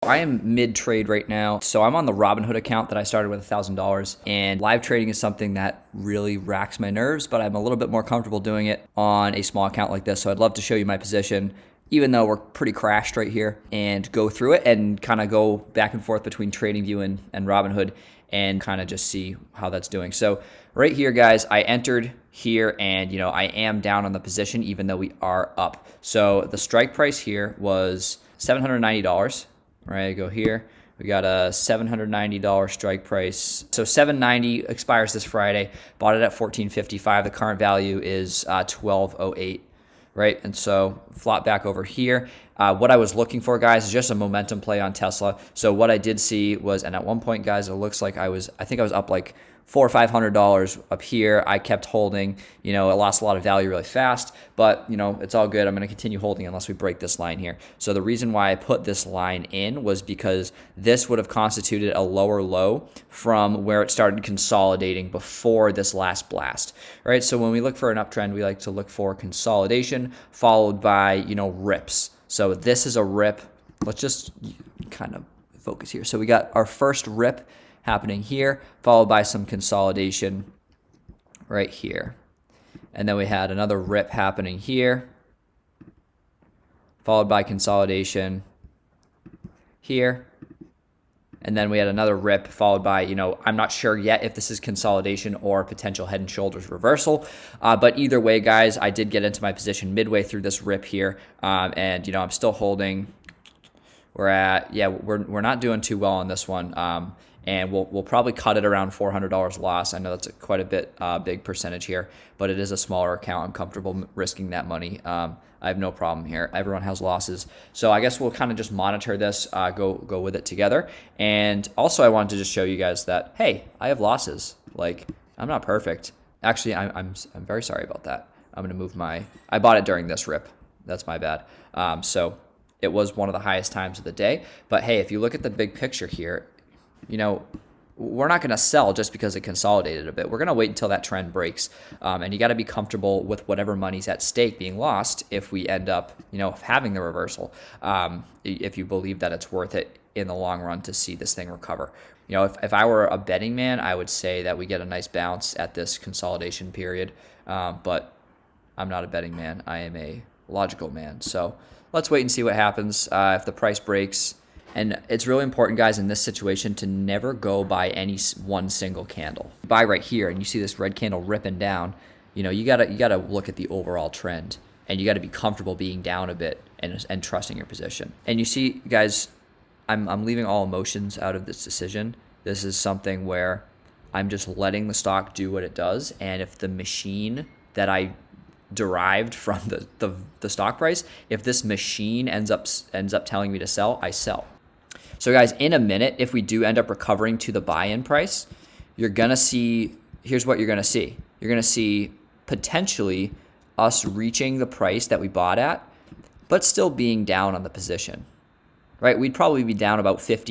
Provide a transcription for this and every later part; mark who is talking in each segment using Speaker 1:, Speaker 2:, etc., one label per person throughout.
Speaker 1: I am mid-trade right now. So I'm on the Robinhood account that I started with $1,000, and live trading is something that really racks my nerves, but I'm a little bit more comfortable doing it on a small account like this. So I'd love to show you my position, even though we're pretty crashed right here, and go through it and kind of go back and forth between TradingView and Robinhood and kind of just see how that's doing. So right here, guys, I entered here and, I am down on the position even though we are up. So the strike price here was $790. Right, go here. We got a $790 strike price. So $790 expires this Friday. Bought it at $14.55. The current value is $12.08. Right, and so flop back over here. What I was looking for, guys, is just a momentum play on Tesla. So what I did see was, and at one point, guys, it looks like I think I was up like $400 or $500 up here. I kept holding. It lost a lot of value really fast, but it's all good. I'm going to continue holding unless we break this line here. So the reason why I put this line in was because this would have constituted a lower low from where it started consolidating before this last blast. Right. So when we look for an uptrend, we like to look for consolidation followed by rips. So this is a rip. Let's just kind of focus here. So we got our first rip happening here, followed by some consolidation right here. And then we had another rip happening here, followed by consolidation here. And then we had another rip followed by, I'm not sure yet if this is consolidation or potential head and shoulders reversal. But either way, guys, I did get into my position midway through this rip here. And, I'm still holding. We're not doing too well on this one. And we'll probably cut it around $400 loss. I know that's quite a bit big percentage here, but it is a smaller account. I'm comfortable risking that money. I have no problem here. Everyone has losses. So I guess we'll kind of just monitor this, go with it together. And also I wanted to just show you guys that, hey, I have losses. Like, I'm not perfect. Actually, I'm very sorry about that. I'm going to move I bought it during this rip. That's my bad. So it was one of the highest times of the day. But hey, if you look at the big picture here, we're not going to sell just because it consolidated a bit. We're going to wait until that trend breaks. And you got to be comfortable with whatever money's at stake being lost if we end up, having the reversal. If you believe that it's worth it in the long run to see this thing recover. If I were a betting man, I would say that we get a nice bounce at this consolidation period. But I'm not a betting man. I am a logical man. So let's wait and see what happens if the price breaks. And it's really important, guys, in this situation to never go by any one single candle. Buy right here, and you see this red candle ripping down. You gotta look at the overall trend, and you gotta be comfortable being down a bit and trusting your position. And you see, guys, I'm leaving all emotions out of this decision. This is something where I'm just letting the stock do what it does, and if the machine that I derived from the stock price, if this machine ends up telling me to sell, I sell. So guys, in a minute, if we do end up recovering to the buy-in price, you're going to see, here's what you're going to see. You're going to see potentially us reaching the price that we bought at, but still being down on the position, right? We'd probably be down about $50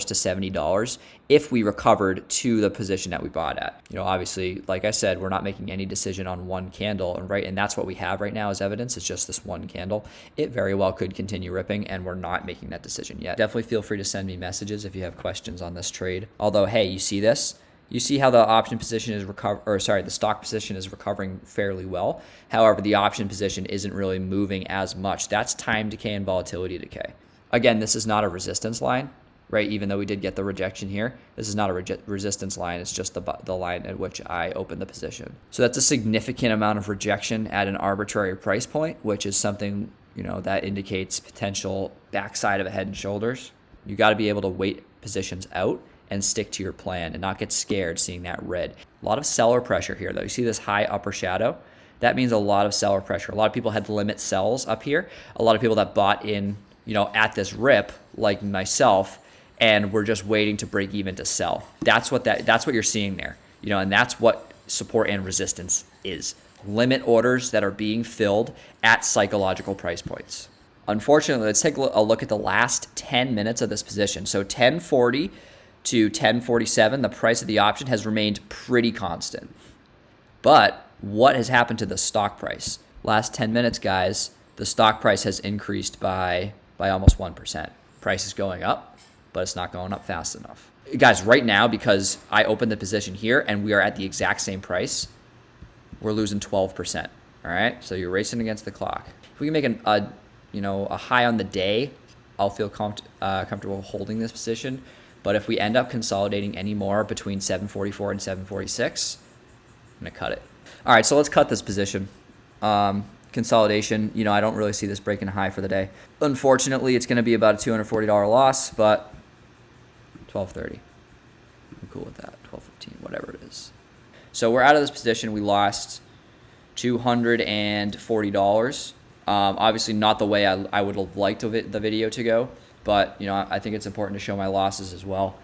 Speaker 1: to $70 if we recovered to the position that we bought at. Obviously, like I said, we're not making any decision on one candle, and that's what we have right now as evidence. It's just this one candle. It very well could continue ripping, and we're not making that decision yet. Definitely feel free to send me messages if you have questions on this trade. Although, hey, you see this? You see how the option position is the stock position is recovering fairly well. However, the option position isn't really moving as much. That's time decay and volatility decay. Again, this is not a resistance line, right? Even though we did get the rejection here, this is not a resistance line. It's just the line at which I opened the position. So that's a significant amount of rejection at an arbitrary price point, which is something, that indicates potential backside of a head and shoulders. You got to be able to wait positions out and stick to your plan and not get scared seeing that red. A lot of seller pressure here, though. You see this high upper shadow? That means a lot of seller pressure. A lot of people had limit sells up here. A lot of people that bought in at this rip, like myself, and we're just waiting to break even to sell. That's what you're seeing there, and that's what support and resistance is. Limit orders that are being filled at psychological price points. Unfortunately, let's take a look at the last 10 minutes of this position. So 1040 to 1047, the price of the option has remained pretty constant. But what has happened to the stock price? Last 10 minutes, guys, the stock price has increased by almost 1%. Price is going up, but it's not going up fast enough. Guys, right now, because I opened the position here and we are at the exact same price, we're losing 12%. All right, so you're racing against the clock. If we can make a high on the day, I'll feel comfortable holding this position. But if we end up consolidating any more between 744 and 746, I'm gonna cut it. All right, so let's cut this position. Consolidation, I don't really see this breaking a high for the day. Unfortunately, it's gonna be about a $240 loss, but 1230. I'm cool with that. 1215, whatever it is. So we're out of this position. We lost $240. Obviously not the way I would have liked the video to go, but I think it's important to show my losses as well.